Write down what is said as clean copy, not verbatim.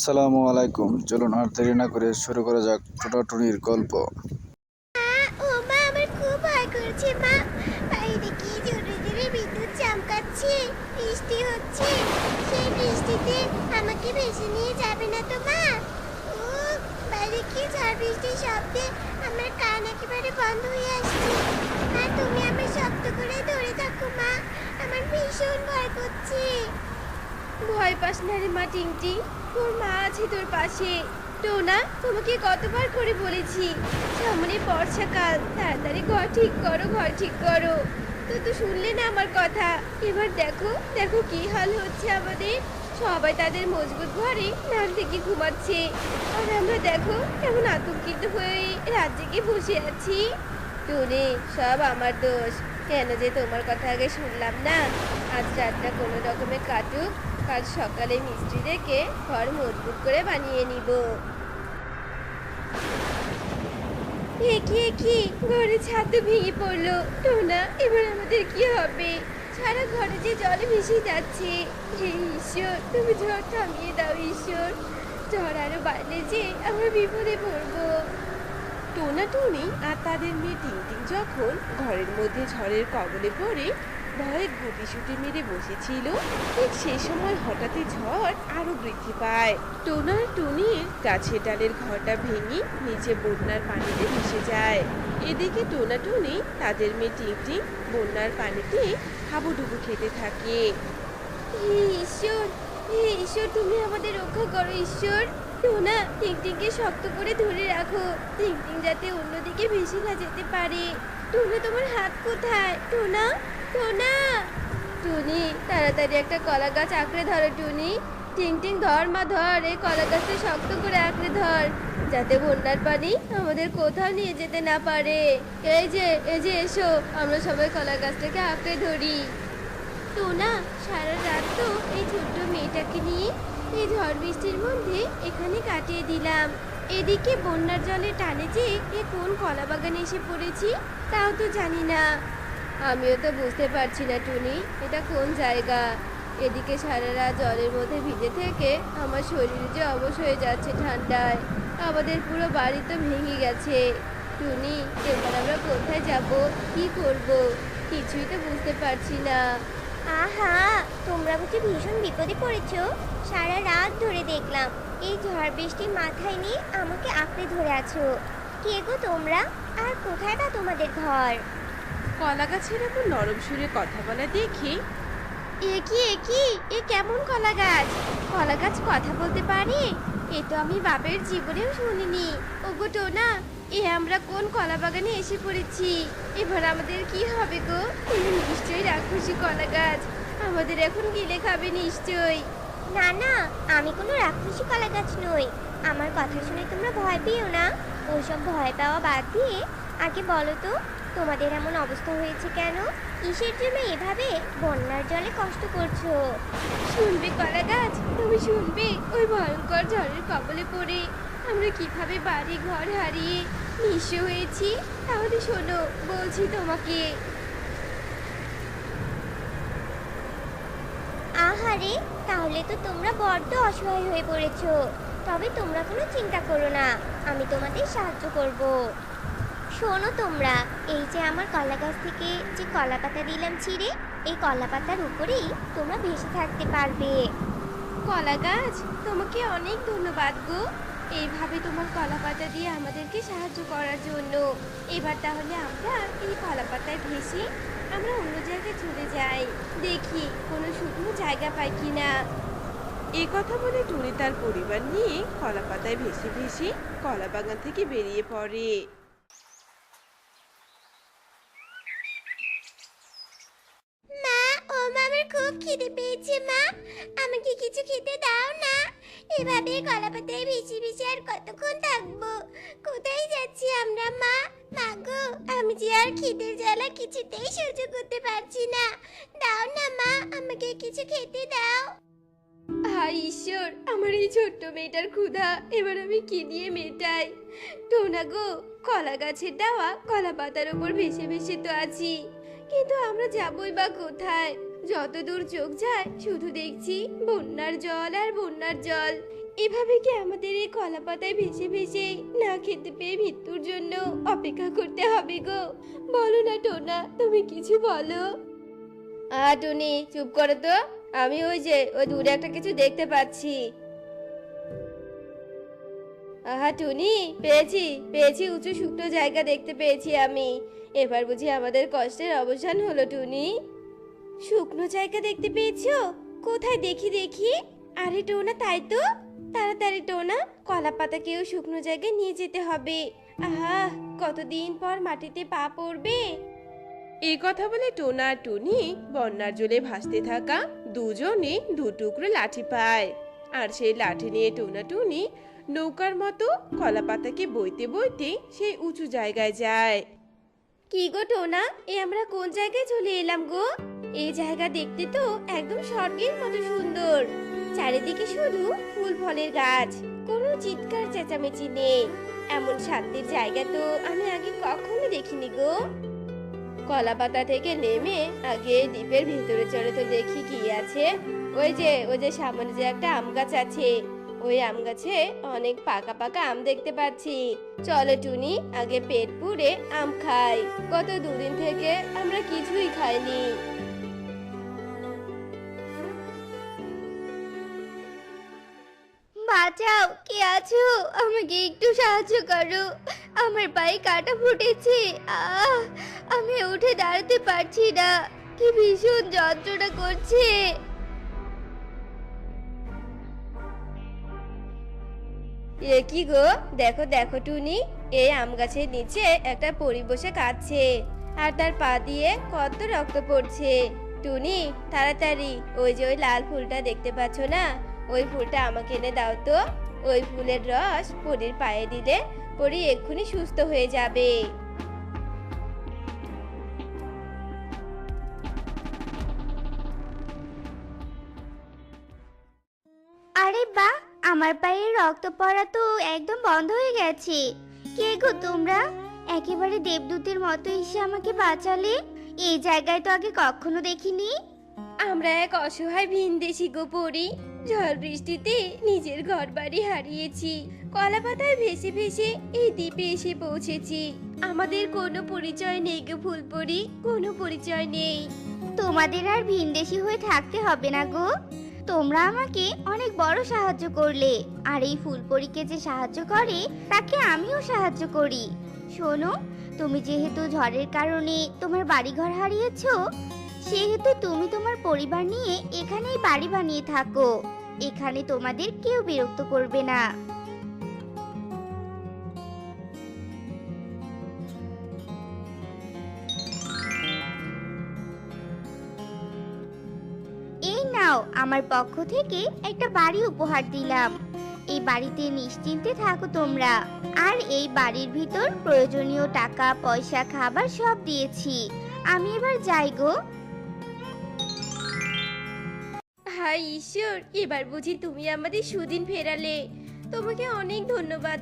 আসসালামু আলাইকুম। চলুন আর দেরি না করে শুরু করা যাক টোনাটুনির গল্প। ও মা, আমার খুব ভয় করছে মা। বাইরে কি জোরে জোরে বিদ্যুৎ চমকাচ্ছে, বৃষ্টি হচ্ছে। সেই বৃষ্টিতে আমাকে ভেসে নিয়ে যাবে না তো মা? ও, বাইরে কি ঝড় বৃষ্টির শব্দে আমার কান একেবারে বন্ধ হয়ে আসছে। আর তুমি আমার শক্ত করে ধরে থাকো মা, আমার ভীষণ ভয় করছে। ভয় পাস না রে মা টিংটিং, তোর মা আছে তোর পাশে। টোনা, তোমাকে কতবার করে বলেছি সামনে বর্ষাকাল, তাড়াতাড়ি ঘর ঠিক করো, ঘর ঠিক করো। তো শুনলে না আমার কথা। এবার দেখো দেখো কি হাল হচ্ছে আমাদের। সবাই তাদের মজবুত ঘরে নাক থেকে ঘুমাচ্ছে, আর আমরা দেখো কেমন আতঙ্কিত হয়ে রাত জেগে বসে আছি। টুনি, সব আমার দোষ। কেন যে তোমার কথা আগে শুনলাম না। আজ রাতটা কোনো রকমে কাটুক, কাল সকালে মিস্ত্রি ডেকে ঘর মজবুত করে বানিয়ে নিব। এ কি ঘরে ছাদ তো ভেঙে পড়লো। টোনা, এবার আমাদের কি হবে? সারা ঘরে যে জলে ভেসে যাচ্ছে। হে ঈশ্বর, তুমি ঝড় থামিয়ে দাও ঈশ্বর। ঝড় আরো বাড়লে যে আমরা বিপদে পড়বো। টোনা টুনি আর তাদের মেয়ে টিংটিং যখন ঘরের মধ্যে ঝড়ের কবলে পড়ে ভয়ে গুটিসুটি মেরে বসেছিল, ঠিক সেই সময় হঠাৎই ঝড় আরো বৃদ্ধি পায়। টোনা আর টুনির গাছের ডালের ঘরটা ভেঙে নিচে বন্যার পানিতে ভেসে যায়। এদিকে টোনা টুনি তাদের মেয়ে টিংটিং বন্যার পানিতে হাবুডুবু খেতে থাকে। হে ঈশ্বর, হে ঈশ্বর, তুমি আমাদের রক্ষা করো ঈশ্বর। টোনা, টিংটিংকে শক্ত করে ধরে রাখো, টিংটিং যাতে অন্যদিকে ভেসে না যেতে পারে। টোনা, তোমার হাত কোথায়? টোনা, টোনা। টুনি, তাড়াতাড়ি একটা কলা গাছ আঁকড়ে ধরো টুনি। টিংটিং ধর মা, ধর এই কলা গাছটা শক্ত করে আঁকড়ে ধর, যাতে বন্যার পানি আমাদের কোথাও নিয়ে যেতে না পারে। এই যে এসো, আমরা সবাই কলা গাছটাকে আঁকড়ে ধরি। টোনা, সারা রাত তো এই ছোট্ট মেয়েটাকে নিয়ে এই ঝড় বৃষ্টির মধ্যে এখানে কাটিয়ে দিলাম। এদিকে বন্যার জলে টানে যে এ কোন কলা বাগানে এসে পড়েছি তাও তো জানি না। আমিও তো বুঝতে পারছি না টুনি, এটা কোন জায়গা। এদিকে সারা রাত জলের মধ্যে ভিজে থেকে আমার শরীর যে অবশ হয়ে যাচ্ছে ঠান্ডায়। আমাদের পুরো বাড়ি তো ভেঙে গেছে। টুনি, এবার আমরা কোথায় যাব, কি করব, কিছুই তো বুঝতে পারছি না। আহা, তোমরা বুঝি ভীষণ বিপদে পড়েছো? সারা রাত ধরে দেখলাম এই ঝড় বৃষ্টি মাথায় নিয়ে আমাকে আঁকড়ে ধরে আছো। কে গো তোমরা, আর কোথায় বা তোমাদের ঘর? কলা গাছের এমন নরম সুরে কথা বলা দেখে এ কি এ কেমন কলা গাছ? কলা গাছ কথা বলতে পারে? এ তো আমি বাপের জীবনেও শুনিনি। ওগো টোনা, এ আমরা কোন কলা বাগানে এসে পড়েছি? এবার আমাদের কি হবে গো? তুমি নিশ্চয়ই রাক্ষসী কলা গাছ, আমাদের এখন গিলে খাবে নিশ্চয়ই। না না, আমি কোনো রাক্ষসী কলা গাছ নই। আমার কথা শুনে তোমরা ভয় পেও না। ওসব ভয় পাওয়া বাদ দিয়ে আগে বলো তো, তোমাদের এমন অবস্থা হয়েছে কেন? কিসের জন্য এভাবে বন্যার জলে কষ্ট করছো? শুনবে কলা গাছ, তুমি শুনবে, ওই ভয়ঙ্কর ঝড়ের কবলে পড়ে আমরা কিভাবে বাড়ি ঘর হারিয়ে নিঃস্ব হয়েছি। তাহলে শোনো, বলছি তোমাকে। আহারে, তাহলে তো তোমরা বড্ড অসহায় হয়ে পড়েছো। তবে তোমরা কোনো চিন্তা করো না, আমি তোমাদের সাহায্য করব। শোনো তোমরা, এই যে আমার কলা গাছ থেকে যে কলা পাতা দিলাম ছিঁড়ে, এই কলা পাতার উপরেই তোমরা ভেসে থাকতে পারবে। কলা গাছ, তোমাকে অনেক ধন্যবাদ গো, এইভাবে তোমার কলা পাতা দিয়ে আমাদেরকে সাহায্য করার জন্য। এবার তাহলে আমরা এই কলা পাতায় ভেসে আমরা অন্য জায়গায় চলে যাই, দেখি কোনো শুকনো জায়গা পাই কিনা। এই কথা বলে টুনি তার পরিবার নিয়ে কলা পাতায় ভেসে ভেসে কলা বাগান থেকে বেরিয়ে পড়ে। মা, ও মা, আমার খুব খিদে পেয়েছে মা, আমাকে কিছু খেতে দাও না। এভাবে কলা পাতায় ভেসে ভেসে আর কতক্ষণ থাকবো? কোথায় যাচ্ছি আমরা মা? মা গো, আমি যে আর খিদের জ্বালা কিছুতেই সহ্য করতে পারছি না। দাও না মা, আমাকে কিছু খেতে দাও। হায় ঈশ্বর, আমার এই ছোট্ট মেয়েটার ক্ষুধা এবার আমি কি দিয়ে মেটাই? টোনা গো, কলা গাছের দেওয়া কলা পাতার উপর ভেসে ভেসে তো আছি, কিন্তু আমরা যাবই বা কোথায়? যতদূর চোখ যায় শুধু দেখছি বন্যার জল আর বন্যার জল। এভাবে কি আমাদের এই কলা পাতায় ভেসে ভেসে না খেতে পেয়ে মৃত্যুর জন্য অপেক্ষা করতে হবে গো? বলো না টোনা, তুমি কিছু বলো। টুনি চুপ করো তো, আমি ওই দূরে একটা কিছু দেখতে পাচ্ছি। টুনি, পেয়েছি পেয়েছি, উঁচু শুকনো জায়গা দেখতে পেয়েছি আমি। এবার বুঝি আমাদের কষ্টের অবসান হলো টুনি। শুকনো জায়গা দেখতে পেয়েছো? কোথায় দেখি দেখি। আরে টোনা, তাই তো। তাড়াতাড়ি টোনা, কলা পাতাকেও শুকনো জায়গায় নিয়ে যেতে হবে। আহা, কতদিন পর মাটিতে পা পড়বে। এই কথা বলে টোনা আর টুনি বন্যার জলে ভাসতে থাকা দুজনে দু টুকরো লাঠি পায়। আর সেই লাঠি নিয়ে টোনা টুনি নৌকার মতো কলা পাতাকে বইতে বইতে সেই উঁচু জায়গায় যায়। কি গো টোনা, আমরা কোন জায়গায় চলে এলাম গো? এই জায়গা দেখতে তো একদম স্বর্গের মতো সুন্দর। চারিদিকে শুধু ফুল ফলের গাছ, কোনো চিৎকার চেঁচামেচি নেই। এমন শান্তির জায়গা তো আমি আগে কখনো দেখিনি গো। কলা পাতা থেকে নেমে আগে দ্বীপের ভেতরে চলে তো দেখি কি আছে। ওই যে সামনে যে একটা আম গাছ আছে, ওই আম গাছে অনেক পাকা পাকা আম দেখতে পাচ্ছি। চলো টুনি, আগে পেট পুড়ে আম খাই। গত দুদিন থেকে আমরা কিছুই খাইনি। বাঁচাও, কে আছো? আমাকে একটু সাহায্য করো, আমার পায়ে কাটা ফুটেছে। আমি উঠে দাঁড়াতে পারছি না, কি ভীষণ যন্ত্রণা করছে। এ কি গো, দেখো দেখো টুনি, এই আম গাছের নিচে একটা পরী বসে কাঁদছে, আর তার পা দিয়ে কত রক্ত পড়ছে। টুনি, তাড়াতাড়ি ওই লাল ফুলটা দেখতে পাচ্ছ না, ওই ফুলটা আমাকে এনে দাও তো। ওই ফুলের রস পরীর পায়ে দিলে পরী এক্ষুনি সুস্থ হয়ে যাবে। আরে বাহ, আমার পায়ে রক্ত পড়া তো একদম বন্ধ হয়ে গেছে। কে গো তোমরা? একেবারে দেবদূতের মতো এসে আমাকে বাঁচালে। এই জায়গায় তো আগে কখনো দেখিনি। আমরা এক অসহায় ভিনদেশি গো পরী, ঝড় বৃষ্টিতে নিজের ঘর বাড়ি হারিয়েছি, কলা পাতায় ভেসে ভেসে এই দ্বীপে এসে পৌঁছেছি। আমাদের কোনো পরিচয় নেই গো ফুলপরি, কোনো পরিচয় নেই। তোমাদের আর ভিনদেশি হয়ে থাকতে হবে না গো। তোমরা আমাকে অনেক বড় সাহায্য করলে, আর এই ফুলপরীকে যে সাহায্য করে তাকে আমিও সাহায্য করি। শোনো, তুমি যেহেতু ঝড়ের কারণে তোমার বাড়িঘর হারিয়েছো, সেহেতু তুমি তোমার পরিবার নিয়ে এখানেই বাড়ি বানিয়ে থাকো। এখানে তোমাদের কেউ বিরক্ত করবে না। এই নাও, আমার পক্ষ থেকে একটা বাড়ি উপহার দিলাম। এই বাড়িতে নিশ্চিন্তে থাকো তোমরা। আর এই বাড়ির ভিতর প্রয়োজনীয় টাকা পয়সা খাবার সব দিয়েছি। আমি এবার যাই গো। হায় ঈশ্বর, এবার বুঝি তুমি আমাদের সুদিন ফেরালে। তোমাকে অনেক ধন্যবাদ।